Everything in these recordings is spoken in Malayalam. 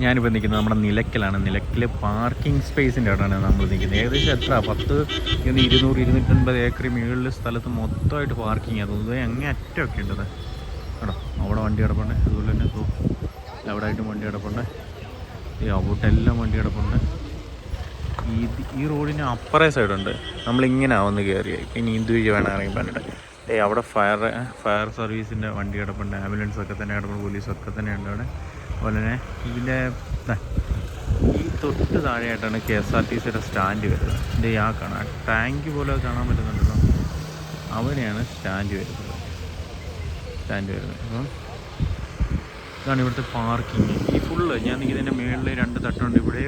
ഞാനിപ്പോൾ നിൽക്കുന്നത് നമ്മുടെ നിലയ്ക്കലാണ്. നിലയ്ക്കൽ പാർക്കിംഗ് സ്പേസിൻ്റെ അവിടെയാണ് നമ്മൾ നിൽക്കുന്നത്. ഏകദേശം എത്ര 200-250 ഏക്കർ മുകളിൽ സ്ഥലത്ത് മൊത്തമായിട്ട് പാർക്കിംഗ് ആണ്. അത് അങ്ങേ അറ്റമൊക്കെ ഉണ്ടത് കേട്ടോ. അവിടെ വണ്ടി കിടപ്പുണ്ട്, അതുപോലെ തന്നെ അവിടെ ആയിട്ടും വണ്ടി കിടപ്പുണ്ട്, അവിടെല്ലാം വണ്ടി കിടപ്പുണ്ട്. ഈ റോഡിന് അപ്പറേ സൈഡുണ്ട്, നമ്മളിങ്ങനെ വന്ന് കയറിയായി ഇനി ഇതുവഴി വേണം ഇറങ്ങി പറഞ്ഞിട്ട്. അവിടെ ഫയർ സർവീസിൻ്റെ വണ്ടി കിടപ്പുണ്ട്, ആംബുലൻസൊക്കെ തന്നെ കിടപ്പുണ്ട്, പോലീസൊക്കെ തന്നെ ഉണ്ട് അവിടെ. അതുപോലെ തന്നെ ഇതിൻ്റെ ഈ തൊട്ട് താഴെയായിട്ടാണ് KSRTCയുടെ സ്റ്റാൻഡ് വരുന്നത്. ഇതിൻ്റെ കാണാം ടാങ്ക് പോലെ കാണാൻ പറ്റുന്നുണ്ടല്ലോ, അവിടെയാണ് സ്റ്റാൻഡ് വരുന്നത്. അപ്പം ഇതാണ് ഇവിടുത്തെ പാർക്കിങ്. ഈ ഫുള്ള് ഞാൻ ഇതിൻ്റെ മുകളിൽ 2 തട്ടുണ്ട്, ഇവിടെ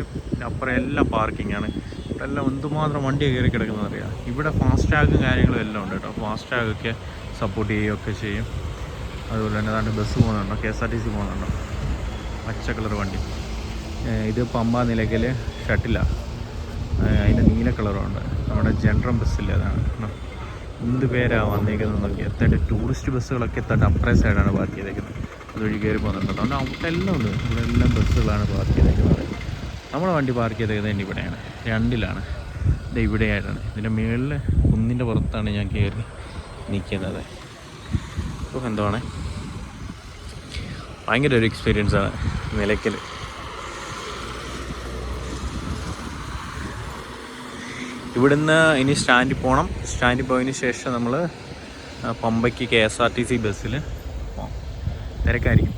അപ്പുറം എല്ലാം പാർക്കിങ്ങാണ്. ഇവിടെ എല്ലാം എന്തുമാത്രം വണ്ടി കയറി കിടക്കുന്നത് അറിയാം. ഇവിടെ ഫാസ്റ്റാഗും കാര്യങ്ങളും എല്ലാം ഉണ്ട് കേട്ടോ. ഫാസ്റ്റാഗൊക്കെ സപ്പോർട്ട് ചെയ്യുകയൊക്കെ ചെയ്യും. അതുപോലെ തന്നെ അതാണ്ട് ബസ് പോകുന്നുണ്ടോ, KSRTC പോകുന്നുണ്ടോ, പച്ച കളർ വണ്ടി. ഇത് പമ്പ നിലയ്ക്കൽ ഷട്ടിലാണ്, അതിൻ്റെ നീല കളറുണ്ട്. നമ്മുടെ ജനറൽ ബസ്സില്ല, അതാണ്. എന്ത് പേരാണ് വന്നേക്കുന്നത് നോക്കി. എത്തായിട്ട് ടൂറിസ്റ്റ് ബസ്സുകളൊക്കെ എത്തായിട്ട് അപ്പറേ സൈഡാണ് പാർക്ക് ചെയ്തേക്കുന്നത്. അതുവഴി കയറി പോകുന്നുണ്ട്. അതുകൊണ്ട് അവിടെ എല്ലാം ഉണ്ട്, ഇവിടെ എല്ലാം ബസ്സുകളാണ് പാർക്ക് ചെയ്തേക്കുന്നത്. നമ്മുടെ വണ്ടി പാർക്ക് ചെയ്തേക്കുന്നത് തന്നെ ഇവിടെയാണ്, 2ലാണ്. ഇത് ഇവിടെയായിട്ടാണ്. ഇതിൻ്റെ മുകളിൽ കുന്നിൻ്റെ പുറത്താണ് ഞാൻ കയറി നിൽക്കുന്നത്. അപ്പോൾ എന്താണ് ഭയങ്കര ഒരു എക്സ്പീരിയൻസാണ് നിലയ്ക്കൽ. ഇവിടുന്ന് ഇനി സ്റ്റാൻഡിൽ പോകണം. സ്റ്റാൻഡിൽ പോയതിന് ശേഷം നമ്മൾ പമ്പയ്ക്ക് KSRTC ബസ്സിൽ പോകാം. തിരക്കായിരിക്കും.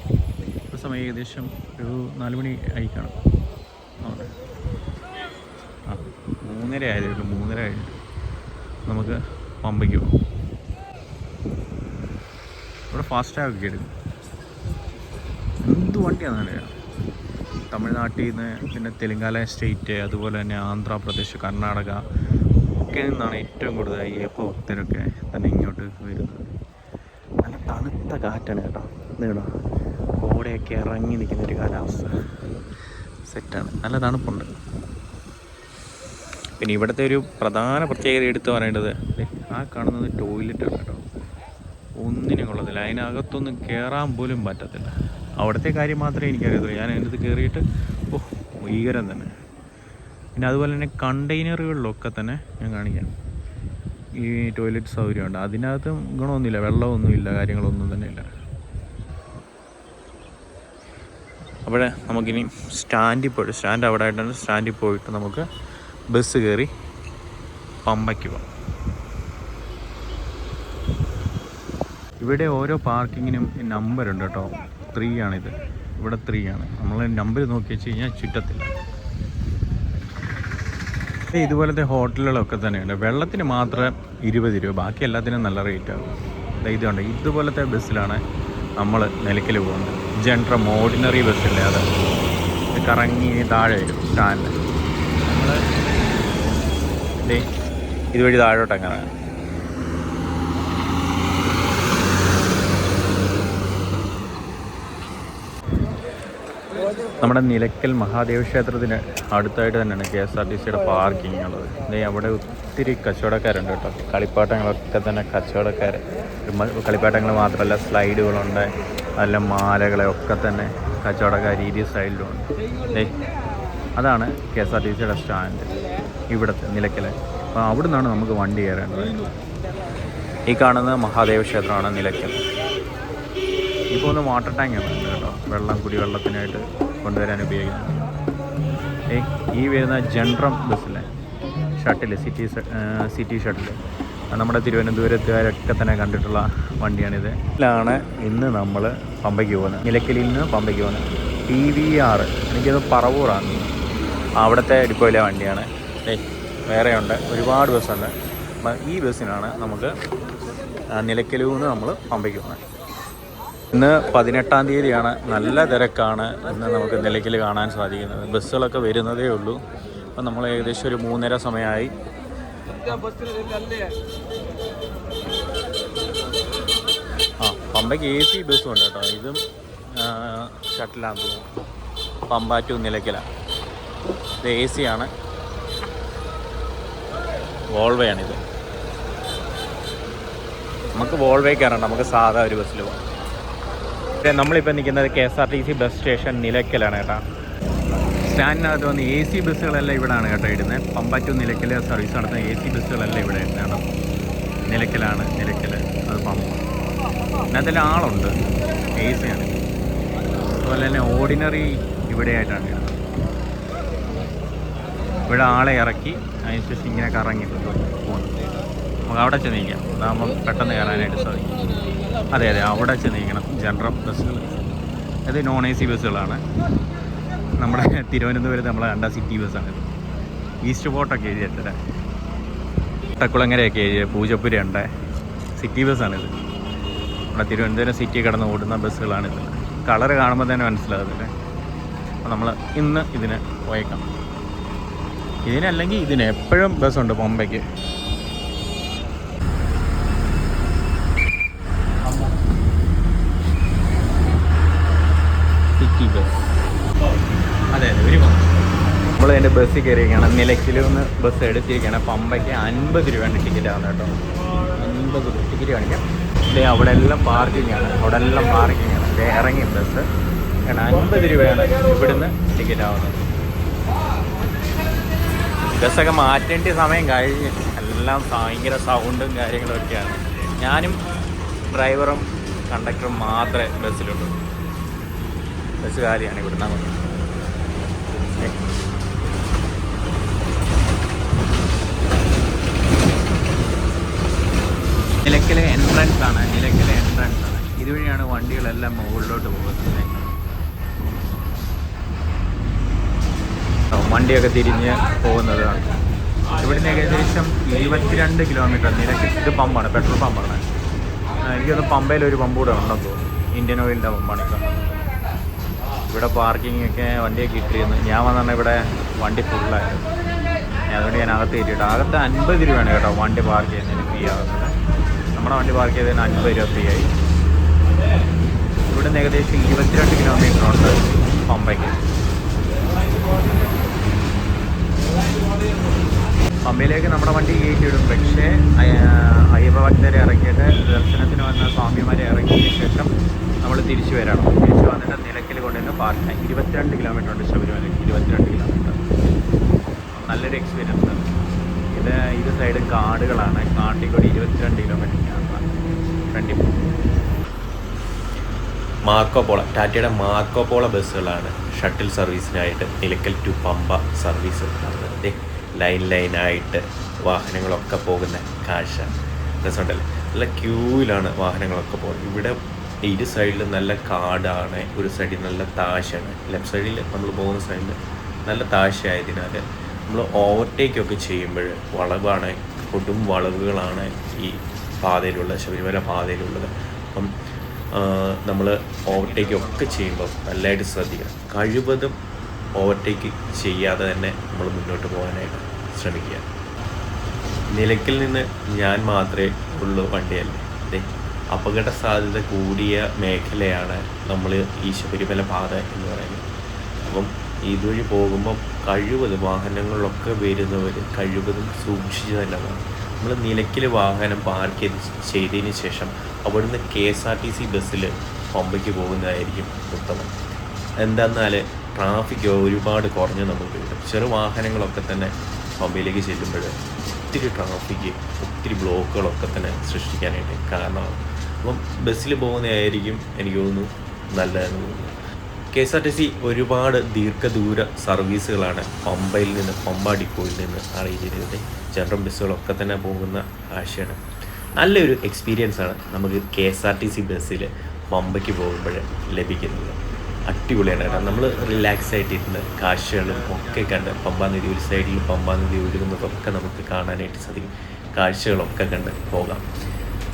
ഇപ്പോൾ സമയം ഏകദേശം ഒരു 4 മണി ആയി കാണും. 3:30 ആയതേ. 3:30 കഴിഞ്ഞിട്ട് നമുക്ക് പമ്പയ്ക്ക് പോകാം. ഇവിടെ ഫാസ്റ്റാഗൊക്കെ എടുക്കും. എന്ത് വണ്ടിയാണെന്ന് അറിയാം. തമിഴ്നാട്ടിൽ നിന്ന്, പിന്നെ തെലുങ്കാന സ്റ്റേറ്റ്, അതുപോലെ തന്നെ ആന്ധ്രാപ്രദേശ്, കർണാടക ഒക്കെ നിന്നാണ് ഏറ്റവും കൂടുതൽ അയ്യപ്പ ഭക്തരൊക്കെ തന്നെ ഇങ്ങോട്ട് വരുന്നത്. നല്ല തണുത്ത കാറ്റാണ് കേട്ടോ. ഇതേടോ കോടയൊക്കെ ഇറങ്ങി നിൽക്കുന്നൊരു കാലാവസ്ഥ, സെറ്റാണ്. നല്ല തണുപ്പുണ്ട്. പിന്നെ ഇവിടുത്തെ ഒരു പ്രധാന പ്രത്യേകത എടുത്ത് പറയേണ്ടത് ആ കാണുന്നത് ടോയ്ലറ്റാണ് കേട്ടോ. ഒന്നിനും കൊള്ളത്തില്ല, അതിനകത്തൊന്നും കയറാൻ പോലും പറ്റത്തില്ല. അവിടുത്തെ കാര്യം മാത്രമേ എനിക്കറിയത്തുള്ളൂ. ഞാൻ അതിനകത്ത് കയറിയിട്ട് ഭീകരം തന്നെ. പിന്നെ അതുപോലെ തന്നെ കണ്ടെയ്നറുകളിലൊക്കെ തന്നെ ഞാൻ കാണിക്കാം ഈ ടോയ്ലറ്റ് സൗകര്യമുണ്ട്. അതിനകത്ത് ഗുണമൊന്നുമില്ല, വെള്ളമൊന്നുമില്ല, കാര്യങ്ങളൊന്നും തന്നെ ഇല്ല. അവിടെ നമുക്കിനി സ്റ്റാൻഡ് അവിടെ ആയിട്ടാണ്. സ്റ്റാൻഡിൽ പോയിട്ട് നമുക്ക് ബസ് കയറി പമ്പയ്ക്ക് പോകാം. ഇവിടെ ഓരോ പാർക്കിങ്ങിനും നമ്പറുണ്ട് കേട്ടോ. 3 ആണിത്. ഇവിടെ 3 ആണ്. നമ്മൾ നമ്പർ നോക്കി വെച്ച് കഴിഞ്ഞാൽ ചുറ്റത്തില്ല. ഇതുപോലത്തെ ഹോട്ടലുകളൊക്കെ തന്നെയുണ്ട്. വെള്ളത്തിന് മാത്രം 20 രൂപ, ബാക്കി എല്ലാത്തിനും നല്ല റേറ്റാകും. ഇതുണ്ട്. ഇതുപോലത്തെ ബസ്സിലാണ് നമ്മൾ നിലയ്ക്കൽ പോകുന്നത്. ജനറൽ ഓർഡിനറി ബസ്സില്ലേ, അത് കറങ്ങി താഴെ വരും സ്റ്റാൻഡ്. നമ്മൾ ഇതുവഴി താഴോട്ട് അങ്ങനെ നമ്മുടെ നിലയ്ക്കൽ മഹാദേവ ക്ഷേത്രത്തിന് അടുത്തായിട്ട് തന്നെയാണ് KSRTCയുടെ പാർക്കിംഗ് ഉള്ളത്. അവിടെ ഒത്തിരി കച്ചവടക്കാരുണ്ട് കേട്ടോ. കളിപ്പാട്ടങ്ങളൊക്കെ തന്നെ കച്ചവടക്കാർ. കളിപ്പാട്ടങ്ങൾ മാത്രമല്ല, സ്ലൈഡുകളുണ്ട്, നല്ല മാലകളൊക്കെ തന്നെ കച്ചവടക്കാർ ഈ സൈഡിലുണ്ട്. അതാണ് KSRTCയുടെ സ്റ്റാൻഡ് ഇവിടുത്തെ നിലയ്ക്കൽ. അപ്പോൾ അവിടെ നിന്നാണ് നമുക്ക് വണ്ടി കയറേണ്ടത്. ഈ കാണുന്ന മഹാദേവ ക്ഷേത്രമാണ് നിലയ്ക്കൽ. ഇപ്പോൾ ഒന്ന് വാട്ടർ ടാങ്കാണ് കേട്ടോ, കുടിവെള്ളത്തിനായിട്ട് കൊണ്ടുവരാൻ ഉപയോഗിക്കുന്നത്. ഈ വരുന്ന ജനറൽ ബസ്സിലെ ഷട്ടിൽ, സിറ്റി ഷട്ടിൽ, നമ്മുടെ തിരുവനന്തപുരത്തുകാരൊക്കെ തന്നെ കണ്ടിട്ടുള്ള വണ്ടിയാണിത്. ഇതിലാണ് ഇന്ന് നമ്മൾ പമ്പയ്ക്ക് പോകുന്നത്. നിലയ്ക്കലിൽ നിന്ന് പമ്പയ്ക്ക് പോകുന്നത് TVR, എനിക്കത് പറവൂറാണ്, അവിടുത്തെ ഡിപ്പോയിലെ വണ്ടിയാണ്. വേറെയുണ്ട്, ഒരുപാട് ബസ്സുണ്ട്. ഈ ബസ്സിനാണ് നമുക്ക് നിലയ്ക്കലിൽ നിന്ന് നമ്മൾ പമ്പയ്ക്ക് പോകുന്നത്. ഇന്ന് 18-ാം തീയതിയാണ്. നല്ല തിരക്കാണ് ഇന്ന് നമുക്ക് നിലയ്ക്കൽ കാണാൻ സാധിക്കുന്നത്. ബസ്സുകളൊക്കെ വരുന്നതേ ഉള്ളൂ. അപ്പം നമ്മൾ ഏകദേശം ഒരു 3:30 സമയമായി. പമ്പയ്ക്ക് AC ബസ്സും ഉണ്ട് കേട്ടോ. ഇതും ഷട്ടിലാന്ന് തോന്നുന്നു. പമ്പ ടു നിലയ്ക്കലാണ്. ഇത് AC ആണ്, വോൾവോയാണിത്. നമുക്ക് വോൾവേ കയറണ്ട, നമുക്ക് സാധാ ഒരു ബസ്സിൽ പോകാം. നമ്മളിപ്പോൾ നിൽക്കുന്നത് KSRTC ബസ് സ്റ്റേഷൻ നിലയ്ക്കലാണ് കേട്ടോ. സ്റ്റാൻഡിനകത്ത് വന്ന് AC ബസ്സുകളെല്ലാം ഇവിടെയാണ് കേട്ടോ ഇടുന്നത്. പമ്പ ടു നിലയ്ക്കൽ സർവീസ് നടത്തുന്ന AC ബസ്സുകളെല്ലാം ഇവിടെ ഇടുന്നതാണ്. നിലയ്ക്കലാണ്, നിലയ്ക്കൽ അത് പമ്പ. അതിനകത്തെല്ലാം ആളുണ്ട്, AC ആണ്. അതുപോലെ തന്നെ ഓർഡിനറി ഇവിടെയായിട്ടാണ് ഇടുന്നത്. ഇവിടെ ആളെ ഇറക്കി അതിനുശേഷം ഇങ്ങനെ കറങ്ങി പോകുന്നത്. നമുക്ക് അവിടെ ചെന്നിരിക്കാം, അതാകുമ്പം പെട്ടെന്ന് കയറാനായിട്ട് സാധിക്കും. അതെ അതെ, അവിടെ ചെന്നിരിക്കണം. ജനറൽ ബസ്സുകൾ, അത് നോൺ AC ബസ്സുകളാണ്. നമ്മുടെ തിരുവനന്തപുരത്ത് നമ്മളെ കണ്ട സിറ്റി ബസ്സാണിത്. ഈസ്റ്റ് ഫോർട്ടൊക്കെ എഴുതിയിട്ടത്, തക്കുളങ്ങരയൊക്കെ എഴുതിയ പൂജപ്പുര ഉണ്ട്. സിറ്റി ബസ്സാണിത്. നമ്മുടെ തിരുവനന്തപുരം സിറ്റി കിടന്ന് ഓടുന്ന ബസ്സുകളാണിത്. കളറ് കാണുമ്പോൾ തന്നെ മനസ്സിലാകുന്നില്ലേ. അപ്പോൾ നമ്മൾ ഇന്ന് ഇതിന് പോയേക്കാം. ഇതിനല്ലെങ്കിൽ ഇതിന് എപ്പോഴും ബസ്സുണ്ട് പമ്പയ്ക്ക്. സിറ്റി ബസ്, അതെ അതെ, ഒരു നമ്മൾ അതിൻ്റെ ബസ്സിൽ കയറിയിരിക്കുകയാണ്. നിലയ്ക്കൽ നിന്ന് ബസ് എടുത്തിരിക്കുകയാണ്. പമ്പയ്ക്ക് 50 രൂപയാണ് ടിക്കറ്റ് ആവുന്നത് കേട്ടോ. 50 രൂപ ടിക്കറ്റ് കാണിക്കാം. ഇതേ അവിടെ എല്ലാം പാർക്കിങ്ങാണ്, അവിടെ എല്ലാം പാർക്കിങ്ങാണ്. ഇതേ ഇറങ്ങി ബസ്. കാരണം 50 രൂപയാണ് ഇവിടുന്ന് ടിക്കറ്റ് ആവുന്നത്. ബസ്സൊക്കെ മാറ്റേണ്ട സമയം കഴിഞ്ഞ്, എല്ലാം ഭയങ്കര സൗണ്ടും കാര്യങ്ങളും ഒക്കെയാണ്. ഞാനും ഡ്രൈവറും കണ്ടക്ടറും മാത്രമേ ബസ്സിലുള്ളൂ. ബസ് കാലിയാണ് ഇവിടുന്ന്. നമുക്ക് നിലയ്ക്കലെ എൻട്രൻസ് ആണ്, നിലയ്ക്കലെ എൻട്രൻസ് ആണ്. ഇതുവഴിയാണ് വണ്ടികളെല്ലാം മുകളിലോട്ട് പോകുന്നത്. വണ്ടിയൊക്കെ തിരിഞ്ഞ് പോകുന്നത്. ഇവിടുന്ന് ഏകദേശം 22 കിലോമീറ്റർ. നിലയ്ക്ക് ഇത് പമ്പാണ്, പെട്രോൾ പമ്പാണ്. എനിക്കൊന്ന് പമ്പയിലൊരു പമ്പ് കൂടെ ഉണ്ടെന്ന് തോന്നുന്നു. ഇന്ത്യൻ ഓയിലിൻ്റെ പമ്പാണ് ഇത്. ഇവിടെ പാർക്കിംഗ് ഒക്കെ വണ്ടിയൊക്കെ ഇട്ടിരുന്നു. ഞാൻ വന്നിട്ട് ഇവിടെ വണ്ടി ഫുള്ളായിരുന്നു. അതുകൊണ്ട് ഞാൻ അകത്ത് കയറ്റിയിട്ട് അകത്ത് 50 രൂപയാണ് കേട്ടോ വണ്ടി പാർക്ക് ചെയ്യുന്നതിന് ഫ്രീ ആകുന്നത്. നമ്മുടെ വണ്ടി പാർക്ക് ചെയ്തതിന് 50 രൂപ ഫ്രീ ആയി. ഇവിടുന്ന് ഏകദേശം 22 കിലോമീറ്റർ ഉണ്ട് പമ്പയ്ക്ക്. പമ്പയിലേക്ക് നമ്മുടെ വണ്ടി കയറ്റിയിടും. പക്ഷേ അയ്യപ്പഭക്തരെ ഇറക്കിയിട്ട് ദർശനത്തിന് വന്ന സ്വാമിമാരെ ഇറങ്ങിയതിന് ശേഷം നമ്മൾ തിരിച്ചു വരണം. തിരിച്ചു വന്നിട്ട് നിലയ്ക്കൽ കൊണ്ടുവന്ന് പാർക്ക് 22 കിലോമീറ്റർ ഉണ്ട് ശബരിമലയ്ക്ക്. 22 കിലോമീറ്റർ നല്ലൊരു എക്സ്പീരിയൻസ് ആണ്. ഇത് സൈഡ് കാടുകളാണ്. കാട്ടിക്കൂടി 22 കിലോമീറ്റർ ഫ്രണ്ടിൽ പോകും. മാർക്കോപോള, ടാറ്റയുടെ മാർക്കോപോള ബസ്സുകളാണ് ഷട്ടിൽ സർവീസിനായിട്ട് നിലയ്ക്കൽ ടു പമ്പ സർവീസ് നടത്തുന്നത്. ലൈനായിട്ട് വാഹനങ്ങളൊക്കെ പോകുന്ന കാഴ്ച രസമുണ്ടല്ലേ. നല്ല ക്യൂവിലാണ് വാഹനങ്ങളൊക്കെ പോകുന്നത്. ഇവിടെ ഇരു സൈഡിലും നല്ല കാടാണ്, ഒരു സൈഡിൽ നല്ല താഴ്ചയാണ്. ലെഫ്റ്റ് സൈഡിൽ നമ്മൾ പോകുന്ന സൈഡിൽ നല്ല താഴ്ചയായതിനാൽ നമ്മൾ ഓവർടേക്കൊക്കെ ചെയ്യുമ്പോൾ വളവാണ്, കൊടും വളവുകളാണ് ഈ പാതയിലുള്ളത്, ശബരിമല പാതയിലുള്ളത്. അപ്പം നമ്മൾ ഓവർടേക്കൊക്കെ ചെയ്യുമ്പോൾ നല്ലതായിട്ട് ശ്രദ്ധിക്കണം. കഴിവതും ഓവർടേക്ക് ചെയ്യാതെ തന്നെ നമ്മൾ മുന്നോട്ട് പോകാനായിട്ട് ശ്രമിക്കുക. നിലയ്ക്കൽ നിന്ന് ഞാൻ മാത്രമേ ഉള്ളൂ വണ്ടിയല്ലേ. അപകട സാധ്യത കൂടിയ മേഖലയാണ് നമ്മൾ ഈ ശബരിമല പാത എന്ന് പറയുന്നത്. അപ്പം ഇതുവഴി പോകുമ്പോൾ കഴിവതും വാഹനങ്ങളിലൊക്കെ വരുന്നവർ കഴിവതും സൂക്ഷിച്ച് തന്നെ വേണം. നമ്മൾ നിലയ്ക്കൽ വാഹനം പാർക്ക് ചെയ്തതിന് ശേഷം അവിടുന്ന് KSRTC ബസ്സിൽ പമ്പയ്ക്ക് പോകുന്നതായിരിക്കും ഉത്തമം. എന്താന്നാൽ ട്രാഫിക് ഒരുപാട് കുറഞ്ഞ് നമുക്ക് കിട്ടും. ചെറു വാഹനങ്ങളൊക്കെ തന്നെ പമ്പയിലേക്ക് ചെല്ലുമ്പോൾ ഒത്തിരി ട്രാഫിക്, ഒത്തിരി ബ്ലോക്കുകളൊക്കെ തന്നെ സൃഷ്ടിക്കാനായിട്ട് കാരണമാകും. അപ്പം ബസ്സിൽ പോകുന്നതായിരിക്കും എനിക്ക് തോന്നുന്നു നല്ലതെന്ന് തോന്നുന്നു. KSRTC ഒരുപാട് ദീർഘദൂര സർവീസുകളാണ് പമ്പയിൽ നിന്ന്, പമ്പ ഡിപ്പോയിൽ നിന്ന് അറിയിച്ചിരുന്നത്. ജനറൽ ബസ്സുകളൊക്കെ തന്നെ പോകുന്ന ആശയാണ്. നല്ലൊരു എക്സ്പീരിയൻസാണ് നമുക്ക് KSRTC ബസ്സിൽ പമ്പയ്ക്ക് പോകുമ്പോൾ ലഭിക്കുന്നത്. അടിപൊളിയാണ് കേട്ടോ. നമ്മൾ റിലാക്സ് ആയിട്ടിരുന്ന് കാഴ്ചകളും ഒക്കെ കണ്ട് പമ്പാനദി ഒരു സൈഡിൽ പമ്പാനദി ഒഴുകുന്നതൊക്കെ നമുക്ക് കാണാനായിട്ട് സാധിക്കും. കാഴ്ചകളൊക്കെ കണ്ട് പോകാം.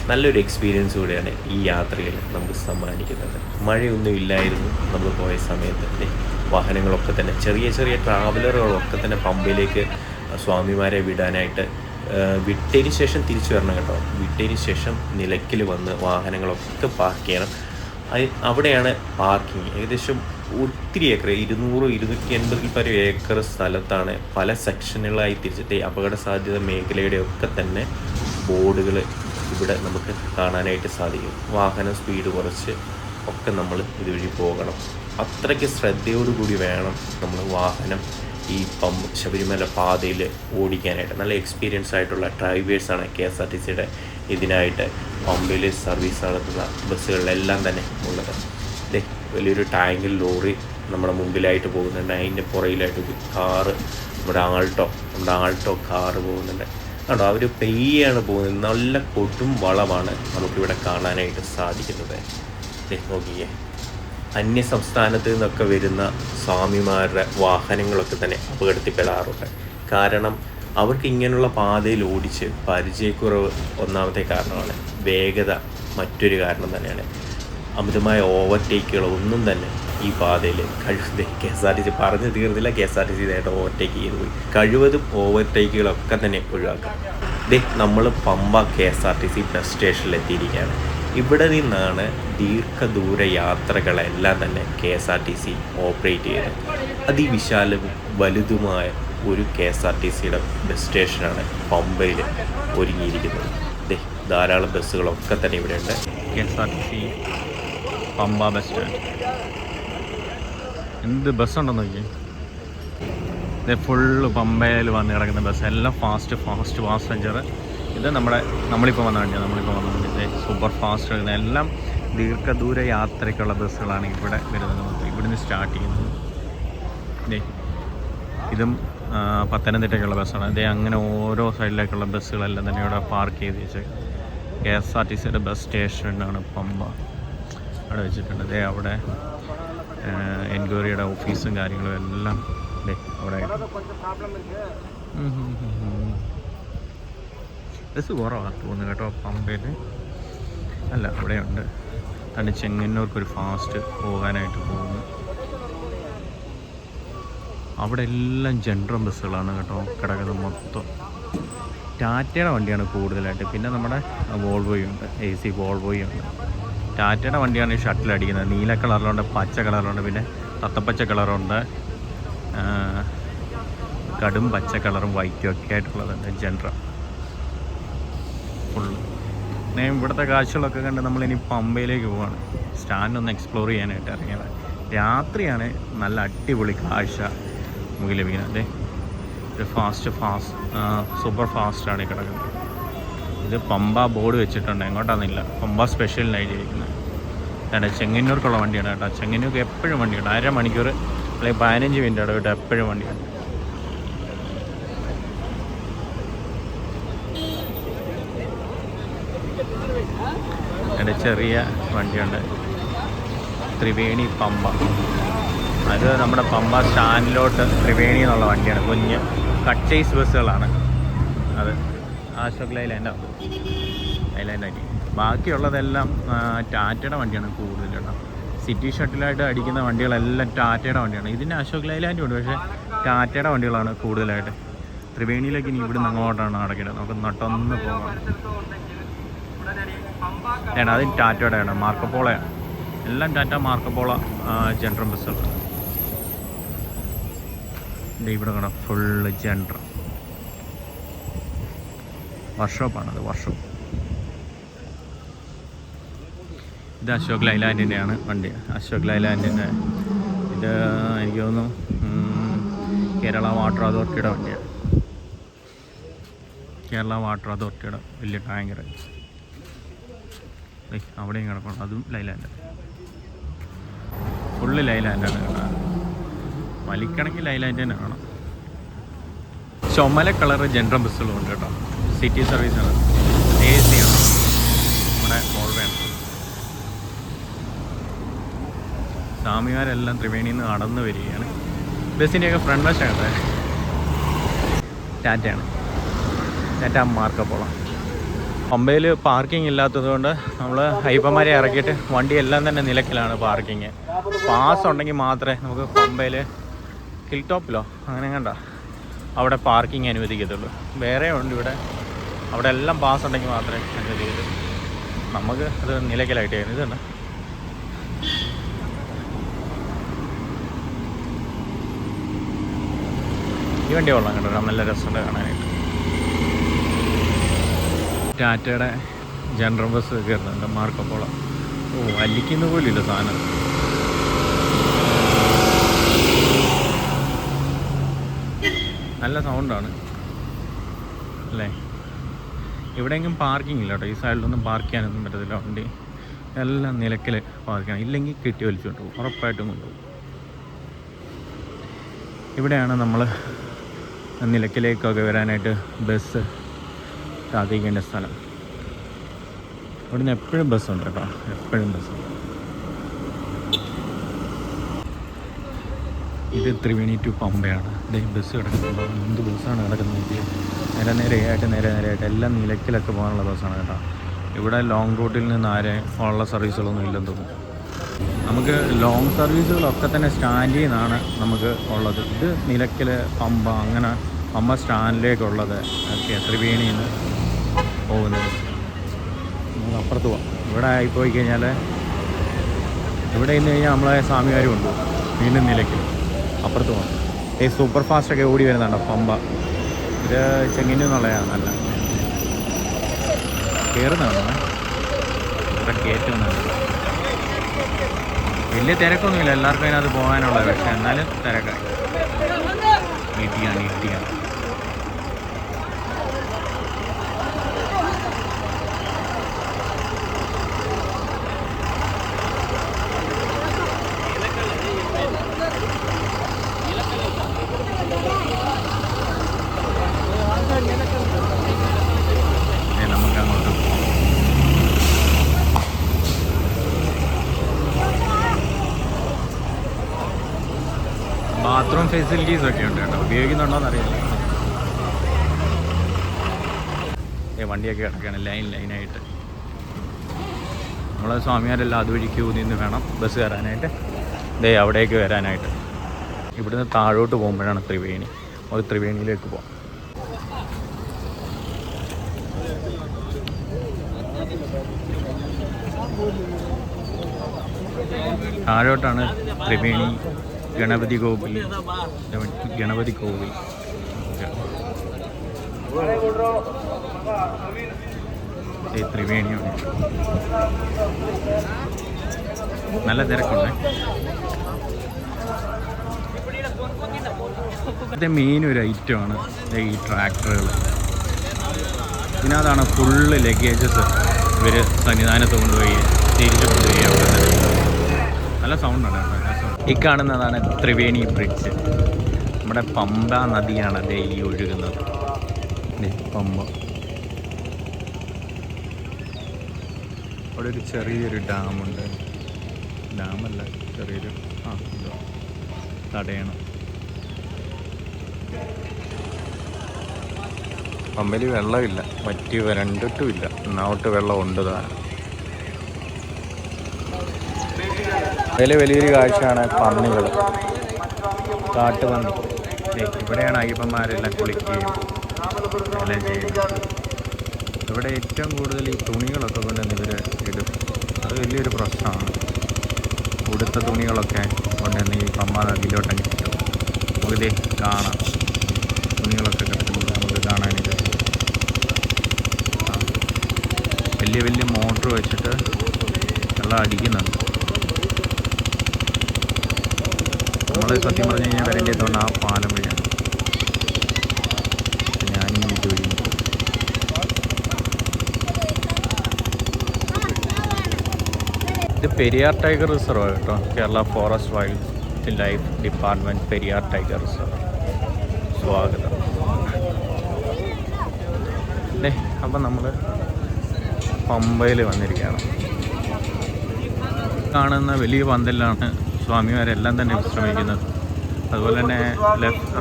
നല്ലൊരു എക്സ്പീരിയൻസ് കൂടെയാണ് ഈ യാത്രയിൽ നമുക്ക് സമ്മാനിക്കുന്നത്. മഴയൊന്നും ഇല്ലായിരുന്നു നമ്മൾ പോയ സമയത്ത്. വാഹനങ്ങളൊക്കെ തന്നെ ചെറിയ ചെറിയ ട്രാവലറുകളൊക്കെ തന്നെ പമ്പയിലേക്ക് സ്വാമിമാരെ വിടാനായിട്ട് വിട്ടതിന് ശേഷം തിരിച്ചു വരണം കേട്ടോ. വിട്ടതിന് ശേഷം നിലയ്ക്കൽ വന്ന് വാഹനങ്ങളൊക്കെ പാർക്ക് ചെയ്യണം. അവിടെയാണ് പാർക്കിങ്. ഏകദേശം ഒത്തിരി ഏക്കർ, 200-280 പരം ഏക്കർ സ്ഥലത്താണ് പല സെക്ഷനുകളായി തിരിച്ചിട്ട് അപകട സാധ്യത മേഖലയുടെ ഒക്കെ തന്നെ ബോർഡുകൾ ഇവിടെ നമുക്ക് കാണാനായിട്ട് സാധിക്കും. വാഹനം സ്പീഡ് കുറച്ച് ഒക്കെ നമ്മൾ ഇതുവഴി പോകണം. അത്രയ്ക്ക് ശ്രദ്ധയോടുകൂടി വേണം നമ്മൾ വാഹനം ഈ ശബരിമല പാതയിൽ ഓടിക്കാനായിട്ട്. നല്ല എക്സ്പീരിയൻസ് ആയിട്ടുള്ള ഡ്രൈവേഴ്സാണ് KSRTCയുടെ ഇതിനായിട്ട് പമ്പയിൽ സർവീസ് നടത്തുന്ന ബസ്സുകളിലെല്ലാം തന്നെ ഉള്ളത്. വലിയൊരു ടാങ്കിൽ ലോറി നമ്മുടെ മുമ്പിലായിട്ട് പോകുന്നുണ്ട്. അതിൻ്റെ പുറയിലായിട്ട് ഒരു കാറ്, നമ്മുടെ ആൾട്ടോ കാറ് പോകുന്നുണ്ട്. കണ്ടോ, അവർ പെയ്യാണ് പോകുന്നത്. നല്ല കൊടും വളമാണ് നമുക്കിവിടെ കാണാനായിട്ട് സാധിക്കുന്നത്. നോക്കിയേ, അന്യ സംസ്ഥാനത്ത് നിന്നൊക്കെ വരുന്ന സ്വാമിമാരുടെ വാഹനങ്ങളൊക്കെ തന്നെ അപകടത്തിൽപ്പെടാറുണ്ട്. കാരണം അവർക്ക് ഇങ്ങനെയുള്ള പാതയിൽ ഓടിച്ച് പരിചയക്കുറവ് ഒന്നാമത്തെ കാരണമാണ്. വേഗത മറ്റൊരു കാരണം തന്നെയാണ്. അമിതമായ ഓവർടേക്കുകൾ ഒന്നും തന്നെ ഈ പാതയിൽ KSRTC പറഞ്ഞു തീർന്നില്ല. KSRTC ഇതായിട്ട് ഓവർടേക്ക് ചെയ്ത് പോയി. കഴിവതും ഓവർടേക്കുകളൊക്കെ തന്നെ ഒഴിവാക്കാം. നമ്മൾ പമ്പ KSRTC ബസ് സ്റ്റേഷനിൽ എത്തിയിരിക്കുകയാണ്. ഇവിടെ നിന്നാണ് ദീർഘദൂര യാത്രകളെല്ലാം തന്നെ KSRTC ഓപ്പറേറ്റ് ചെയ്യുന്നത്. അതിവിശാലവും വലുതുമായ ഒരു KSRTCയുടെ ബസ് സ്റ്റേഷനാണ് പമ്പയിൽ ഒരുങ്ങിയിരിക്കുന്നത്. ധാരാളം ബസ്സുകളൊക്കെ തന്നെ ഇവിടെ ഉണ്ട്. KSRTC Pamba bus stand. എന്ത് ബസ്സുണ്ടെന്ന് നോക്കി. ഇത് ഫുള്ള് പമ്പയിൽ വന്ന് കിടക്കുന്ന ബസ് എല്ലാം ഫാസ്റ്റ് പാസഞ്ചർ. ഇത് നമ്മളിപ്പോൾ വന്ന വണ്ടി സൂപ്പർ ഫാസ്റ്റ് വരുന്ന എല്ലാം ദീർഘദൂര യാത്രയ്ക്കുള്ള ബസ്സുകളാണ് ഇവിടെ വരുന്നത്. ഇവിടുന്ന് സ്റ്റാർട്ട് ചെയ്യുന്നത്. ഇതും പത്തനംതിട്ടയ്ക്കുള്ള ബസ്സാണ്. അങ്ങനെ ഓരോ സൈഡിലേക്കുള്ള ബസ്സുകളെല്ലാം തന്നെ ഇവിടെ പാർക്ക് ചെയ്ത് വെച്ച് KSRTCയുടെ ബസ് സ്റ്റേഷനാണ് പമ്പ. അവിടെ വെച്ചിട്ടുണ്ട്. അവിടെ എൻക്വയറിയുടെ ഓഫീസും കാര്യങ്ങളും എല്ലാം അവിടെ. ബസ് കുറവാണ് തോന്നുന്നു കേട്ടോ പമ്പയിൽ. അല്ല, അവിടെയുണ്ട്. തന്നെ ചെങ്ങന്നൂർക്കൊരു ഫാസ്റ്റ് പോകാനായിട്ട് പോകുന്നു. അവിടെ എല്ലാം ജനറൽ ബസ്സുകളാണ് കേട്ടോ കിടക്കുന്നത് മൊത്തം. ടാറ്റയുടെ വണ്ടിയാണ് കൂടുതലായിട്ട്. പിന്നെ നമ്മുടെ വോൾവോയുണ്ട്, AC വോൾവോയുണ്ട്. ടാറ്റയുടെ വണ്ടിയാണ് ഈ ഷട്ടിൽ അടിക്കുന്നത്. നീല കളറിലുണ്ട്, പച്ച കളറുണ്ട്, പിന്നെ തത്തപ്പച്ച കളറുണ്ട്, കടും പച്ച കളറും വൈറ്റും ഒക്കെ ആയിട്ടുള്ളതുണ്ട് ജനറൽ ഫുള്ള്. പിന്നെ ഇവിടുത്തെ കാഴ്ചകളൊക്കെ കണ്ട് നമ്മളിനി പമ്പയിലേക്ക് പോവാണ്. സ്റ്റാൻഡൊന്ന് എക്സ്പ്ലോർ ചെയ്യാനായിട്ട് ഇറങ്ങിയത്. രാത്രിയാണ് നല്ല അടിപൊളി കാഴ്ച നമുക്ക് ലഭിക്കുന്നത്. ഒരു സൂപ്പർ ഫാസ്റ്റാണ് ഈ കിടക്കുന്നത്. ഇത് പമ്പ ബോർഡ് വെച്ചിട്ടുണ്ട്, എങ്ങോട്ടാണെന്നില്ല. പമ്പ സ്പെഷ്യലിനായിട്ട് ഇരിക്കുന്നത്. അതെ, ചെങ്ങന്നൂർക്കുള്ള വണ്ടിയാണ് കേട്ടോ. ചെങ്ങന്നൂർക്ക് എപ്പോഴും വണ്ടിയുണ്ട്. 1/2 മണിക്കൂർ അല്ലെങ്കിൽ 15 മിനിറ്റ് ഇടവിട്ട് എപ്പോഴും വണ്ടിയുണ്ട്. എൻ്റെ ചെറിയ വണ്ടിയുണ്ട്, ത്രിവേണി പമ്പ. അത് നമ്മുടെ പമ്പ സ്റ്റാൻഡിലോട്ട് ത്രിവേണി എന്നുള്ള വണ്ടിയാണ്. കുഞ്ഞ് കട്ടേഴ്സ് ബസ്സുകളാണ് അത്. അശോക് ലൈലാൻഡ് ആക്കി. ബാക്കിയുള്ളതെല്ലാം ടാറ്റയുടെ വണ്ടിയാണ് കൂടുതൽ കേട്ടോ. സിറ്റി ഷട്ടിലായിട്ട് അടിക്കുന്ന വണ്ടികളെല്ലാം ടാറ്റയുടെ വണ്ടിയാണ്. ഇതിന് അശോക് ലൈലാൻഡും ഉണ്ട്, പക്ഷേ ടാറ്റയുടെ വണ്ടികളാണ് കൂടുതലായിട്ട്. ത്രിവേണിയിലേക്ക് ഇനി ഇവിടുന്ന് അങ്ങോട്ടാണ് നടക്കുന്നത്. നമുക്ക് നട്ടൊന്ന് പോകാം. അത് ടാറ്റയുടെയാണ്, മാർക്കോപോളയാണ്. എല്ലാം ടാറ്റ മാർക്കോപോള ജനറൽ ബസ്സുകളാണ്. ഇവിടെ കാണാം ഫുള്ള് ജനറൽ വർക്ക്ഷോപ്പാണത്. ഇത് അശോക് ലൈലാൻഡിൻ്റെയാണ് വണ്ടി. അശോക് ലൈലാൻഡിൻ്റെ ഇത് എനിക്ക് തോന്നുന്നു കേരള വാട്ടർ അതോറിറ്റിയുടെ വണ്ടിയാണ്. കേരള വാട്ടർ അതോറിറ്റിയുടെ വലിയ ടാങ്കർ അവിടെയും കിടക്കണം. അതും ലൈലാൻഡ്, ഫുള്ള് ലൈലാൻഡാണ് കാണാൻ. വലിക്കണമെങ്കിൽ ലൈലാൻഡ് തന്നെ കാണാം. ചുമല കളറ് ജനറൽ ബസ്സുകളുണ്ട് കേട്ടോ. സിറ്റി സർവീസാണ്, AC ആണ്. നമ്മുടെ മോൾവേണ്. സ്വാമിമാരെല്ലാം ത്രിവേണിയിൽ നിന്ന് നടന്ന് വരികയാണ്. ബസ്സിൻ്റെയൊക്കെ ഫ്രണ്ട് വശമാണ് ടാറ്റയാണ്, ടാറ്റ മാർക്കോപോള. പമ്പയിൽ പാർക്കിംഗ് ഇല്ലാത്തത് കൊണ്ട് നമ്മൾ അയ്യപ്പന്മാരെ ഇറക്കിയിട്ട് വണ്ടിയെല്ലാം തന്നെ നിലയ്ക്കലാണ് പാർക്കിങ്. പാസ് ഉണ്ടെങ്കിൽ മാത്രമേ നമുക്ക് പമ്പയിൽ ഹിൽ ടോപ്പിലോ അങ്ങനെ കണ്ട അവിടെ പാർക്കിംഗ് അനുവദിക്കത്തുള്ളൂ. വേറെ ഉണ്ട് ഇവിടെ, അവിടെ എല്ലാം പാസ് ഉണ്ടെങ്കിൽ മാത്രമേ അനുവദിക്കത്തുള്ളൂ. നമുക്ക് അത് നിലയ്ക്കലായിട്ട് ചെയ്യുന്നത്. ഇതുണ്ട്, ഈ വണ്ടി കൊള്ളാം കേട്ടോ, നല്ല രസമുണ്ട് കാണാനായിട്ട്. ടാറ്റയുടെ ജനറൽ ബസ് കയറുന്നുണ്ട് മാർക്കോപോള. അല്ലിക്കുന്ന പോലും ഇല്ല സാധനം. നല്ല സൗണ്ടാണ് അല്ലേ. ഇവിടെയെങ്കിലും പാർക്കിംഗ് ഇല്ല കേട്ടോ. ഈ സൈഡിലൊന്നും പാർക്ക് ചെയ്യാനൊന്നും പറ്റത്തില്ല. വണ്ടി എല്ലാം നിലയ്ക്കൽ പാർക്ക് ചെയ്യണം. ഇല്ലെങ്കിൽ കെട്ടി വലിച്ചോണ്ട് പോകും, ഉറപ്പായിട്ടും കൊണ്ടുപോകും. ഇവിടെയാണ് നമ്മൾ നിലയ്ക്കലേക്കൊക്കെ വരാനായിട്ട് ബസ് കാത്തിരിക്കേണ്ട സ്ഥലം. ഇവിടുന്ന് എപ്പോഴും ബസ്സുണ്ട് കേട്ടോ, എപ്പോഴും ബസ്സുണ്ട്. ഇത് ത്രിവേണി ടു പമ്പയാണ്. ബസ് കിടക്കുന്നുണ്ടോ, എന്ത് ബസ്സാണ് കിടക്കുന്നത്. നേരെയായിട്ട് എല്ലാം നിലയ്ക്കലൊക്കെ പോകാനുള്ള ബസ്സാണ് കേട്ടോ. ഇവിടെ ലോങ് റൂട്ടിൽ നിന്ന് ഉള്ള സർവീസുകളൊന്നും ഇല്ലെന്ന് തോന്നുന്നു. നമുക്ക് ലോങ് സർവീസുകളൊക്കെ തന്നെ സ്റ്റാൻഡിൽ നിന്നാണ് നമുക്ക് ഉള്ളത്. ഇത് നിലയ്ക്കൽ, പമ്പ, അങ്ങനെ പമ്പ സ്റ്റാൻഡിലേക്കുള്ളത് ഒക്കെ ത്രിവേണിയിൽ നിന്ന് പോകുന്നത്. നമുക്ക് അപ്പുറത്ത് പോകാം. ഇവിടെ ആയിപ്പോയി കഴിഞ്ഞാൽ ഇവിടെ ഇന്ന് കഴിഞ്ഞാൽ നമ്മളെ സ്വാമിമാർ കൊണ്ടുപോകും. വീണ്ടും നിലയ്ക്കൽ അപ്പുറത്ത് പോകാം. ഈ സൂപ്പർ ഫാസ്റ്റൊക്കെ ഓടി വരുന്നുണ്ടോ പമ്പ. ഇത് ചെങ്ങിന് എന്നുള്ളതാണ്. നല്ല കയറുന്നതാണ് ഇവിടെ കയറ്റുന്നുണ്ട്. വലിയ തിരക്കൊന്നുമില്ല, എല്ലാവർക്കും അതിനകത്ത് പോകാനുള്ളത്. പക്ഷേ എന്നാലും തിരക്കായി. ഇടിയാണ്. നമുക്ക് അങ്ങോട്ട് പോകാം. ബാത്റൂം ഫെസിലിറ്റീസ് ഒക്കെ ഉണ്ട് കേട്ടോ. ഉപയോഗിക്കുന്നുണ്ടോയെന്ന് അറിയില്ല. വണ്ടിയൊക്കെ കിടക്കുകയാണ് ലൈനായിട്ട്. നമ്മളെ സ്വാമിമാരെല്ലാം അതുവഴി ക്യൂ നിന്ന് വേണം ബസ് കയറാനായിട്ട്, അവിടേക്ക് വരാനായിട്ട്. ഇവിടുന്ന് താഴോട്ട് പോകുമ്പോഴാണ് ത്രിവേണി. അത് ത്രിവേണിയിലേക്ക് പോകാം. താഴോട്ടാണ് ത്രിവേണി ഗണപതി കോവിൽ. ത്രിവേണിയാണ്. നല്ല തിരക്കുണ്ട്. ഇത് മെയിൻ ഒരു ഐറ്റമാണ് ഈ ട്രാക്ടറുകൾ. ഇതിനകത്താണ് ഫുള്ള് ലഗേജസ് ഇവർ സന്നിധാനത്ത് കൊണ്ടുപോയി തിരിച്ചു കൊണ്ടുപോയി. നല്ല സൗണ്ടാണ്. ഈ കാണുന്നതാണ് ത്രിവേണി ബ്രിഡ്ജ്. നമ്മുടെ പമ്പ നദിയാണ് ഈ ഒഴുകുന്നത്. പമ്പ. അവിടെ ഒരു ചെറിയൊരു ഡാമുണ്ട്. ഡാമല്ല, ചെറിയൊരു തടയണം. പമ്പയിൽ വെള്ളമില്ല, വറ്റി വരണ്ടിട്ടുമില്ല. എന്നാവട്ട് വെള്ളം ഉണ്ട് താനും. അതിൽ വലിയൊരു കാഴ്ചയാണ് പന്നികൾ, കാട്ടുപന്നി. ഇവിടെയാണ് അയ്യപ്പന്മാരെല്ലാം കുളിക്കുകയും എല്ലാം ചെയ്യുന്നത്. ഇവിടെ ഏറ്റവും കൂടുതൽ ഈ തുണികളൊക്കെ കൊണ്ടുവന്ന് ഇവർ ഇടും. അത് വലിയൊരു പ്രശ്നമാണ്. ഉടുത്ത തുണികളൊക്കെ കൊണ്ടുവന്ന് ഈ പമ്പ നദിയിലോട്ടങ്ങ് ഇട്ടു. നമുക്കിത് കാണാം. തുണികളൊക്കെ കിടക്കുന്നത് നമുക്ക് കാണാനില്ല. വലിയ മോട്ടർ വെച്ചിട്ട് വെള്ളം അടിക്കുന്നുണ്ട്. നമ്മൾ സത്യം പറഞ്ഞു കഴിഞ്ഞാൽ വരേണ്ടതുകൊണ്ട് ആ പാലം വഴിയാണ്. ഞാനും ഇതുവഴി. ഇത് പെരിയാർ ടൈഗർ റിസർവ് കേട്ടോ. Kerala forest wild life department Periyar tiger reserve. സ്വാഗതം. അപ്പം നമ്മൾ പമ്പയിൽ വന്നിരിക്കുകയാണ്. കാണുന്ന വലിയ പന്തലിലാണ് സ്വാമിമാരെല്ലാം തന്നെ വിശ്രമിക്കുന്നത്. അതുപോലെ തന്നെ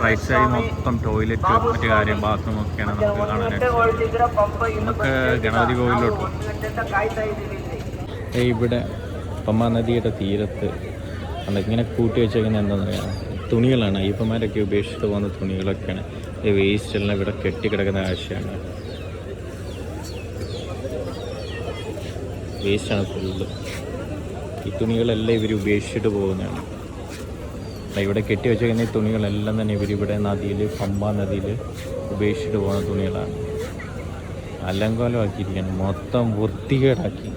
റൈറ്റ് സൈഡ് മൊത്തം ടോയ്ലറ്റ്, മറ്റു കാര്യം, ബാത്റൂം ഒക്കെയാണ് നമുക്ക് കാണാനായിട്ട്. നമുക്ക് ഗണപതി കോവിലോട്ട് ഇവിടെ പമ്പ നദിയുടെ തീരത്ത് ഇങ്ങനെ കൂട്ടി വെച്ചേക്കുന്നത് എന്താണെന്നറിയാം, തുണികളാണ്. അയ്യപ്പന്മാരൊക്കെ ഉപേക്ഷിച്ചിട്ട് പോകുന്ന തുണികളൊക്കെയാണ്. ഈ വേസ്റ്റെല്ലാം ഇവിടെ കെട്ടിക്കിടക്കുന്ന കാഴ്ചയാണ്. വേസ്റ്റാണ് ഫുള്ള്. ഈ തുണികളെല്ലാം ഇവർ ഉപേക്ഷിച്ചിട്ട് പോകുന്നതാണ്. ഇവിടെ കെട്ടി വെച്ചേക്കുന്ന ഈ തുണികളെല്ലാം തന്നെ ഇവരിവിടെ നദിയിൽ, പമ്പ നദിയിൽ ഉപേക്ഷിച്ചിട്ട് പോകുന്ന തുണികളാണ്. അലങ്കോലമാക്കിയിരിക്കുകയാണ്, മൊത്തം വൃത്തികേടാക്കി.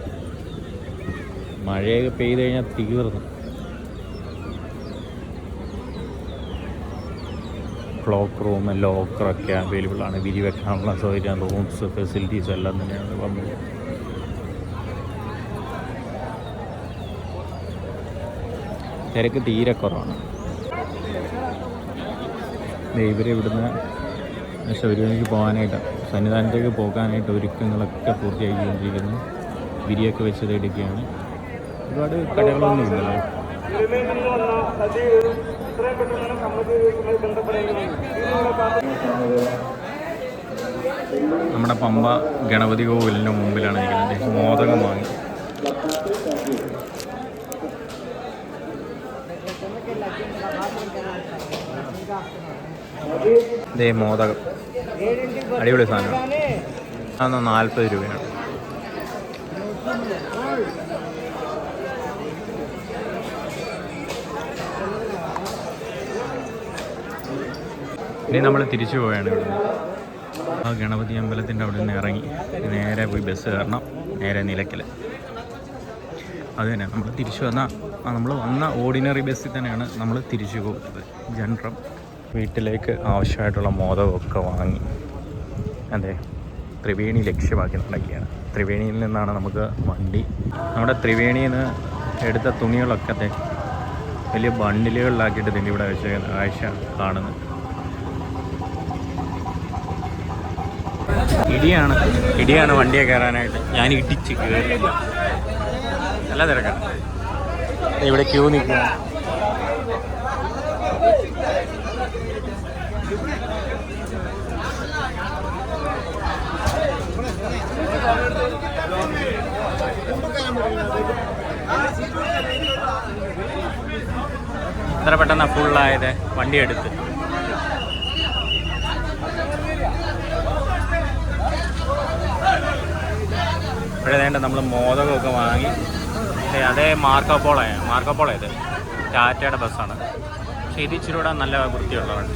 മഴയൊക്കെ പെയ്ത് കഴിഞ്ഞാൽ തീർന്നു. ക്ലോക്ക് റൂം, ലോക്കറൊക്കെ അവൈലബിൾ ആണ്. വിരി വെക്കാനുള്ള സൗകര്യം, റൂംസ്, ഫെസിലിറ്റീസ് എല്ലാം തന്നെയാണ് പമ്പിൽ. തിരക്ക് തീരെ കുറവാണ്. ഇവർ ഇവിടുന്ന് ശബരിമലയ്ക്ക് പോകാനായിട്ട്, സന്നിധാനത്തേക്ക് പോകാനായിട്ട് ഒരുക്കങ്ങളൊക്കെ പൂർത്തിയാക്കിക്കൊണ്ടിരിക്കുന്നു. വിരിയൊക്കെ വെച്ചത് എടുക്കുകയാണ്. ഒരുപാട് കടകളൊന്നും ഇല്ലല്ലോ. നമ്മുടെ പമ്പ ഗണപതി കോവിലിൻ്റെ മുമ്പിലാണ് ഇരിക്കുന്നത്. മോദകം വാങ്ങി. ഇതേ മോദകം അടിപൊളി സാധനം. അതൊന്ന് 40 രൂപയാണ്. ഇനി നമ്മൾ തിരിച്ചു പോവുകയാണ് ഇവിടുന്ന്. ആ ഗണപതി അമ്പലത്തിൻ്റെ അവിടെ നിന്ന് ഇറങ്ങി നേരെ പോയി ബസ് കയറണം, നേരെ നിലയ്ക്കൽ. അത് തന്നെ നമ്മൾ തിരിച്ചു നമ്മൾ വന്ന ഓർഡിനറി ബസ്സിൽ തന്നെയാണ് നമ്മൾ തിരിച്ചു പോകുന്നത്. ജനറം വീട്ടിലേക്ക് ആവശ്യമായിട്ടുള്ള മോദകമൊക്കെ വാങ്ങി അതെ ത്രിവേണി ലക്ഷ്യമാക്കി നടക്കുകയാണ്. ത്രിവേണിയിൽ നിന്നാണ് നമുക്ക് വണ്ടി. നമ്മുടെ ത്രിവേണിയിൽ നിന്ന് എടുത്ത തുണികളൊക്കെ വലിയ ബണ്ടിലുകളിലാക്കിയിട്ട് തന്നെ ഇവിടെ വെച്ച് കാഴ്ച കാണുന്നത്. ഇടിയാണ് വണ്ടിയെ കയറാനായിട്ട്. ഞാൻ ഇടിച്ച് കയറി. നല്ല തിരക്കാണ്. ഇവിടെ ക്യൂ നിൽക്കുക. എത്ര പെട്ടെന്ന് ഫുള്ളായത് വണ്ടി എടുത്ത്. ഇവിടെ വേണ്ട നമ്മൾ മോദകമൊക്കെ വാങ്ങി. അതേ മാർക്കോപോള ഇത് ടാറ്റയുടെ ബസ്സാണ്. പക്ഷേ ഇത് ഇച്ചിരി കൂടെ നല്ല വൃത്തിയുള്ളതാണ്.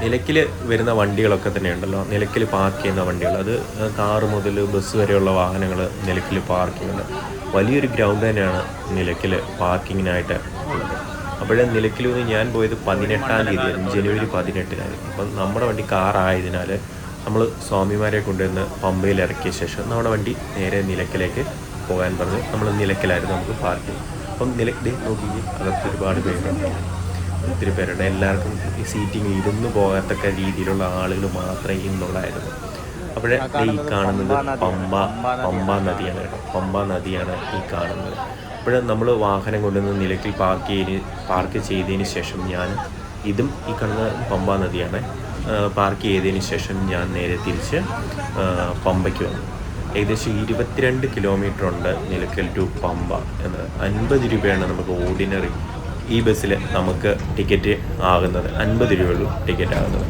നിലയ്ക്കൽ വരുന്ന വണ്ടികളൊക്കെ തന്നെ ഉണ്ടല്ലോ, നിലയ്ക്കൽ പാർക്ക് ചെയ്യുന്ന വണ്ടികൾ. അത് കാറ് മുതൽ ബസ് വരെയുള്ള വാഹനങ്ങൾ നിലയ്ക്കൽ പാർക്കിംഗ് ഉണ്ട്. വലിയൊരു ഗ്രൗണ്ട് തന്നെയാണ് നിലയ്ക്കൽ പാർക്കിങ്ങിനായിട്ട് ഉള്ളത്. അപ്പോഴേ നിലയ്ക്കൽ നിന്ന് ഞാൻ പോയത് 18-ാം തീയതി, ജനുവരി 18-നായിരുന്നു. അപ്പം നമ്മുടെ വണ്ടി കാറായതിനാൽ നമ്മൾ സ്വാമിമാരെ കൊണ്ടുവന്ന് പമ്പയിൽ ഇറക്കിയ ശേഷം നമ്മുടെ വണ്ടി നേരെ നിലയ്ക്കലേക്ക് പോകാൻ പറഞ്ഞ് നമ്മൾ നിലയ്ക്കലായിരുന്നു നമുക്ക് പാർക്ക് ചെയ്യും. അപ്പം നിലയ്ക്കൽ നോക്കി അകത്ത് ഒരുപാട് പേരുണ്ട്, ഒത്തിരി പേരുണ്ട്. എല്ലാവർക്കും ഈ സീറ്റിംഗ് ഇരുന്ന് പോകത്തക്ക രീതിയിലുള്ള ആളുകൾ മാത്രമേ ഇന്നുള്ളായിരുന്നു. അപ്പോഴേ ഈ കാണുന്നത് പമ്പ നദിയാണ് കേട്ടോ. പമ്പ നദിയാണ് ഈ കാണുന്നത്. അപ്പോൾ നമ്മൾ വാഹനം കൊണ്ടുവന്ന് നിലയ്ക്കൽ പാർക്ക് ചെയ്തതിന് ശേഷം ഇതും ഈ കാണുന്ന പമ്പ നദിയാണ്. പാർക്ക് ചെയ്തതിന് ശേഷം ഞാൻ നേരെ തിരിച്ച് പമ്പയ്ക്ക് വന്നു. ഏകദേശം 22 കിലോമീറ്റർ ഉണ്ട് നിലയ്ക്കൽ ടു പമ്പ എന്ന്. 50 രൂപയാണ് നമുക്ക് ഓർഡിനറി ഈ ബസ്സിൽ നമുക്ക് ടിക്കറ്റ് ആകുന്നത്. 50 രൂപയുള്ളൂ ടിക്കറ്റ് ആകുന്നത്.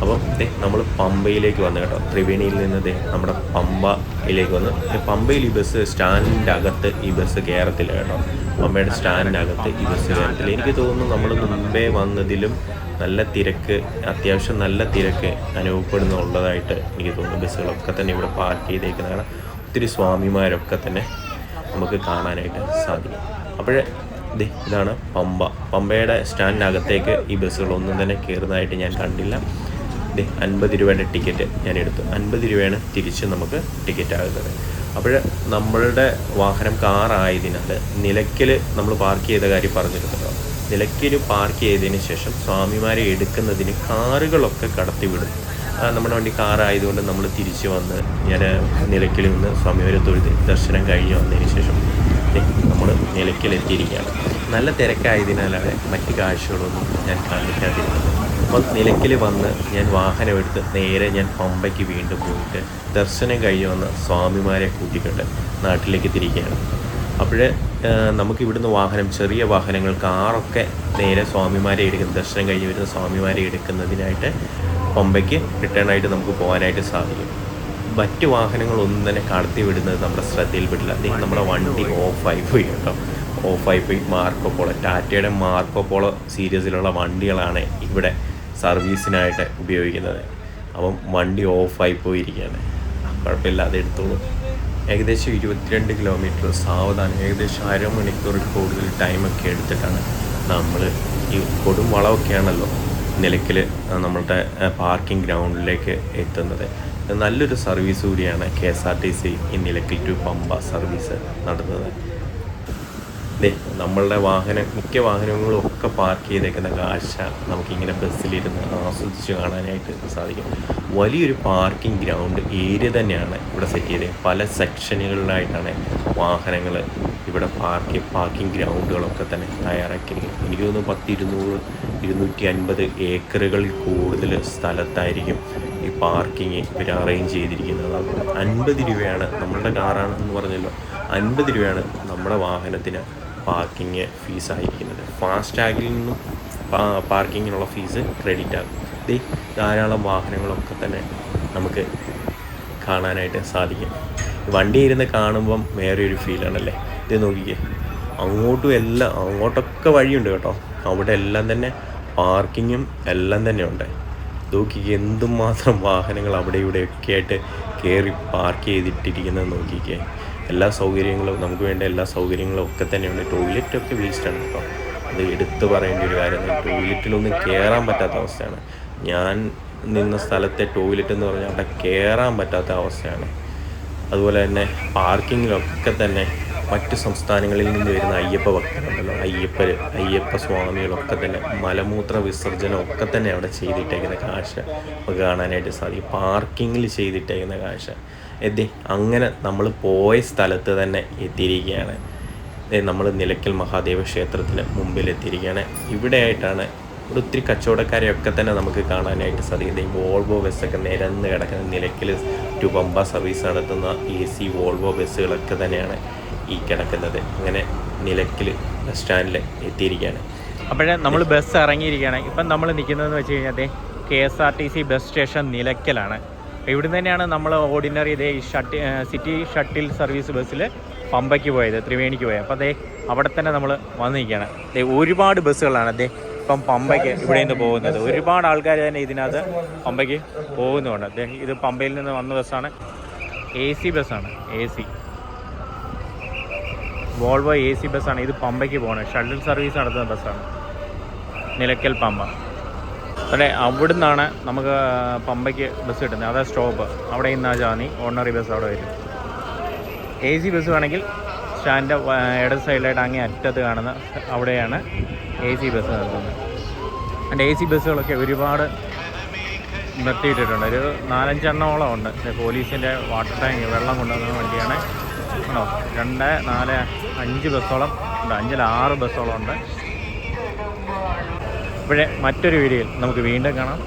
അപ്പം നമ്മൾ പമ്പയിലേക്ക് വന്നു കേട്ടോ. ത്രിവേണിയിൽ നിന്ന് നമ്മുടെ പമ്പയിലേക്ക് വന്ന്. പമ്പയിൽ ഈ ബസ് സ്റ്റാൻഡിൻ്റെ അകത്ത് ഈ ബസ് കയറത്തില്ല കേട്ടോ. പമ്പയുടെ സ്റ്റാൻഡിൻ്റെ അകത്ത് ഈ ബസ് കയറത്തില്ല. എനിക്ക് തോന്നുന്നു നമ്മൾ മുമ്പേ വന്നതിലും നല്ല തിരക്ക്, അത്യാവശ്യം നല്ല തിരക്ക് അനുഭവപ്പെടുന്നുള്ളതായിട്ട് എനിക്ക് തോന്നുന്നു. ബസ്സുകളൊക്കെ തന്നെ ഇവിടെ പാർക്ക് ചെയ്തേക്കുന്നതാണ്. ഒത്തിരി സ്വാമിമാരൊക്കെ തന്നെ നമുക്ക് കാണാനായിട്ട് സാധിക്കും. അപ്പോഴേ ഇതാണ് പമ്പയുടെ സ്റ്റാൻഡിനകത്തേക്ക് ഈ ബസ്സുകളൊന്നും തന്നെ കയറുന്നതായിട്ട് ഞാൻ കണ്ടില്ല. 50 രൂപയുടെ ടിക്കറ്റ് ഞാൻ എടുത്തു. 50 രൂപയാണ് തിരിച്ച് നമുക്ക് ടിക്കറ്റ് ആകുന്നത്. അപ്പോൾ നമ്മളുടെ വാഹനം കാറായതിനാൽ നിലയ്ക്കൽ നമ്മൾ പാർക്ക് ചെയ്ത കാര്യം പറഞ്ഞിരുന്നല്ലോ. നിലയ്ക്കൽ പാർക്ക് ചെയ്തതിന് ശേഷം സ്വാമിമാരെ എടുക്കുന്നതിന് കാറുകളൊക്കെ കടത്തിവിടും. നമ്മുടെ വണ്ടി കാറായതുകൊണ്ട് നമ്മൾ തിരിച്ച് വന്ന് ഞാൻ നിലയ്ക്കൽ നിന്ന് സ്വാമിമാരെ തൊഴുത് ദർശനം കഴിഞ്ഞ് വന്നതിന് ശേഷം നമ്മൾ നിലയ്ക്കലെത്തിയിരിക്കുകയാണ്. നല്ല തിരക്കായതിനാലാണ് മറ്റ് കാഴ്ചകളൊന്നും ഞാൻ കാണിക്കാതിരുന്നത്. അപ്പോൾ നിലയ്ക്കൽ വന്ന് ഞാൻ വാഹനമെടുത്ത് നേരെ ഞാൻ പമ്പയ്ക്ക് വീണ്ടും പോയിട്ട് ദർശനം കഴിഞ്ഞ് വന്ന സ്വാമിമാരെ കൂട്ടിക്കൊണ്ട് നാട്ടിലേക്ക് തിരിക്കുകയാണ്. അപ്പോൾ നമുക്കിവിടുന്ന് ചെറിയ വാഹനങ്ങൾ, കാറൊക്കെ നേരെ സ്വാമിമാരെ ദർശനം കഴിഞ്ഞ് വരുന്ന സ്വാമിമാരെ എടുക്കുന്നതിനായിട്ട് പമ്പയ്ക്ക് റിട്ടേൺ ആയിട്ട് നമുക്ക് പോകാനായിട്ട് സാധിക്കും. മറ്റ് വാഹനങ്ങളൊന്നും തന്നെ കടത്തി വിടുന്നത് നമ്മുടെ ശ്രദ്ധയിൽപ്പെട്ടില്ല. അദ്ദേഹം നമ്മുടെ വണ്ടി ഓഫായി പോയി കേട്ടോ. മാർക്കോപോളോ, ടാറ്റയുടെ മാർക്കോപോളോ സീരീസിലുള്ള വണ്ടികളാണ് ഇവിടെ സർവീസിനായിട്ട് ഉപയോഗിക്കുന്നത്. അപ്പം വണ്ടി ഓഫായി പോയിരിക്കുകയാണ്. കുഴപ്പമില്ല, അതെടുത്തോളൂ. ഏകദേശം 22 കിലോമീറ്റർ സാവധാനം, ഏകദേശം അരമണിക്കൂറിൽ കൂടുതൽ ടൈമൊക്കെ എടുത്തിട്ടാണ് നമ്മൾ ഈ കൊടും വളമൊക്കെയാണല്ലോ നിലയ്ക്കൽ നമ്മളുടെ പാർക്കിംഗ് ഗ്രൗണ്ടിലേക്ക് എത്തുന്നത്. നല്ലൊരു സർവീസ് കൂടിയാണ് KSRTC ഈ നിലയ്ക്കൽ ടു പമ്പ സർവീസ് നടത്തുന്നത്. നമ്മളുടെ മിക്ക വാഹനങ്ങളും ഒക്കെ പാർക്ക് ചെയ്തേക്കുന്ന കാഴ്ച നമുക്കിങ്ങനെ ബസ്സിലിരുന്ന് ആസ്വദിച്ച് കാണാനായിട്ട് സാധിക്കും. വലിയൊരു പാർക്കിംഗ് ഗ്രൗണ്ട് ഏരിയ തന്നെയാണ് ഇവിടെ സെറ്റ് ചെയ്തത്. പല സെക്ഷനുകളിലായിട്ടാണ് വാഹനങ്ങൾ ഇവിടെ പാർക്കിംഗ് ഗ്രൗണ്ടുകളൊക്കെ തന്നെ തയ്യാറാക്കിയിരിക്കുന്നത്. എനിക്ക് തോന്നുന്നു 250 ഏക്കറുകളിൽ കൂടുതൽ സ്ഥലത്തായിരിക്കും ഈ പാർക്കിങ് ഇവർ അറേഞ്ച് ചെയ്തിരിക്കുന്നത്. 50 രൂപയാണ്, നമ്മളുടെ കാറാണെന്ന് പറഞ്ഞല്ലോ, 50 രൂപയാണ് നമ്മുടെ വാഹനത്തിന് പാർക്കിങ് ഫീസായിരിക്കുന്നത്. ഫാസ്ടാഗിൽ നിന്നും പാർക്കിങ്ങിനുള്ള ഫീസ് ക്രെഡിറ്റ് ആകും. ധാരാളം വാഹനങ്ങളൊക്കെ തന്നെ നമുക്ക് കാണാനായിട്ട് സാധിക്കും. വണ്ടി ഇരുന്ന് കാണുമ്പം വേറെ ഒരു ഫീലാണല്ലേ. ഇത് നോക്കിക്കേ, അങ്ങോട്ടൊക്കെ വഴിയുണ്ട് കേട്ടോ. അവിടെ എല്ലാം തന്നെ പാർക്കിങ്ങും എല്ലാം തന്നെ ഉണ്ട്. നോക്കിക്കേ എന്തുമാത്രം വാഹനങ്ങൾ അവിടെ ഇവിടെയൊക്കെ ആയിട്ട് കയറി പാർക്ക് ചെയ്തിട്ടിരിക്കുന്നത് നോക്കിക്കേ. എല്ലാ സൗകര്യങ്ങളും നമുക്ക് വേണ്ട എല്ലാ സൗകര്യങ്ങളും ഒക്കെ തന്നെയുണ്ട്. ടോയ്ലറ്റൊക്കെ വേസ്റ്റാണ് കേട്ടോ. അത് എടുത്തു പറയേണ്ട ഒരു കാര്യമാണ്. ടോയ്ലറ്റിലൊന്നും കയറാൻ പറ്റാത്ത അവസ്ഥയാണ്. ഞാൻ നിന്ന സ്ഥലത്തെ ടോയ്ലറ്റ് എന്ന് പറഞ്ഞാൽ അവിടെ കയറാൻ പറ്റാത്ത അവസ്ഥയാണ്. അതുപോലെ തന്നെ പാർക്കിങ്ങിലൊക്കെ തന്നെ മറ്റ് സംസ്ഥാനങ്ങളിൽ നിന്ന് വരുന്ന അയ്യപ്പ ഭക്തരുണ്ടല്ലോ, അയ്യപ്പ സ്വാമികളൊക്കെ തന്നെ മലമൂത്ര വിസർജനമൊക്കെ തന്നെ അവിടെ ചെയ്തിട്ടേക്കുന്ന കാഴ്ച നമുക്ക് കാണാനായിട്ട് സാധിക്കും. പാർക്കിങ്ങിൽ ചെയ്തിട്ടേക്കുന്ന കാഴ്ച അങ്ങനെ നമ്മൾ പോയ സ്ഥലത്ത് തന്നെ എത്തിയിരിക്കുകയാണ്. നമ്മൾ നിലയ്ക്കൽ മഹാദേവ ക്ഷേത്രത്തിന് മുമ്പിൽ എത്തിയിരിക്കുകയാണ്. ഇവിടെയായിട്ടാണ് ഒത്തിരി കച്ചവടക്കാരെയൊക്കെ തന്നെ നമുക്ക് കാണാനായിട്ട് സാധിക്കുന്നത്. ഈ വോൾവോ ബസ്സൊക്കെ നിരന്ന് കിടക്കുന്ന നിലയ്ക്കൽ ടു പമ്പ സർവീസ് നടത്തുന്ന AC വോൾവോ ബസ്സുകളൊക്കെ തന്നെയാണ് ഈ കിടക്കുന്നത്. അങ്ങനെ നിലയ്ക്കൽ ബസ് സ്റ്റാൻഡിൽ എത്തിയിരിക്കുകയാണ്. അപ്പോഴേ നമ്മൾ ബസ് ഇറങ്ങിയിരിക്കുകയാണ്. ഇപ്പം നമ്മൾ നിൽക്കുന്നതെന്ന് വെച്ച് കഴിഞ്ഞാൽ KSRTC ബസ് സ്റ്റേഷൻ നിലയ്ക്കലാണ്. ഇവിടെ തന്നെയാണ് നമ്മൾ ഓർഡിനറി ഈ സിറ്റി ഷട്ടിൽ സർവീസ് ബസ്സിൽ പമ്പയ്ക്ക് പോയത്, ത്രിവേണിക്ക് പോയത്. അപ്പോൾ അവിടെ തന്നെ നമ്മൾ വന്ന് നിൽക്കുകയാണ്. ഒരുപാട് ബസ്സുകളാണ് ഇപ്പം പമ്പയ്ക്ക് ഇവിടെ നിന്ന് പോകുന്നത്. ഒരുപാട് ആൾക്കാർ തന്നെ ഇതിനകത്ത് പമ്പയ്ക്ക് പോകുന്നുണ്ട്. ഇത് പമ്പയിൽ നിന്ന് വന്ന ബസ്സാണ്, AC ബസ്സാണ്. AC വോൾവോ AC ബസ്സാണ്. ഇത് പമ്പയ്ക്ക് പോകുന്നത്, ഷട്ടിൽ സർവീസ് നടത്തുന്ന ബസ്സാണ് നിലയ്ക്കൽ പമ്പ. അതെ, അവിടെ നിന്നാണ് നമുക്ക് പമ്പയ്ക്ക് ബസ് കിട്ടുന്നത്. അതാ സ്റ്റോപ്പ്. അവിടെ നിന്നാ ജാതി ഓർഡിനറി ബസ് അവിടെ വരും. AC ബസ് വേണമെങ്കിൽ സ്റ്റാൻഡിൻ്റെ ഇടത് സൈഡിലായിട്ട് അങ്ങേ അറ്റത്ത് കാണുന്ന അവിടെയാണ് AC ബസ് നിർത്തുന്നത്. അതിൻ്റെ AC ബസ്സുകളൊക്കെ ഒരുപാട് നിർത്തിയിട്ടിട്ടുണ്ട്. ഒരു 4-5 എണ്ണോളം ഉണ്ട്. പോലീസിൻ്റെ വാട്ടർ ടാങ്ക് വെള്ളം കൊണ്ടുവന്ന വണ്ടിയാണ്. 2, 4, 5 ബസ്സോളം ഉണ്ട്. 5-6 ബസ്സോളം ഉണ്ട്. ഇപ്പോഴേ മറ്റൊരു വീഡിയോയിൽ നമുക്ക് വീണ്ടും കാണാം.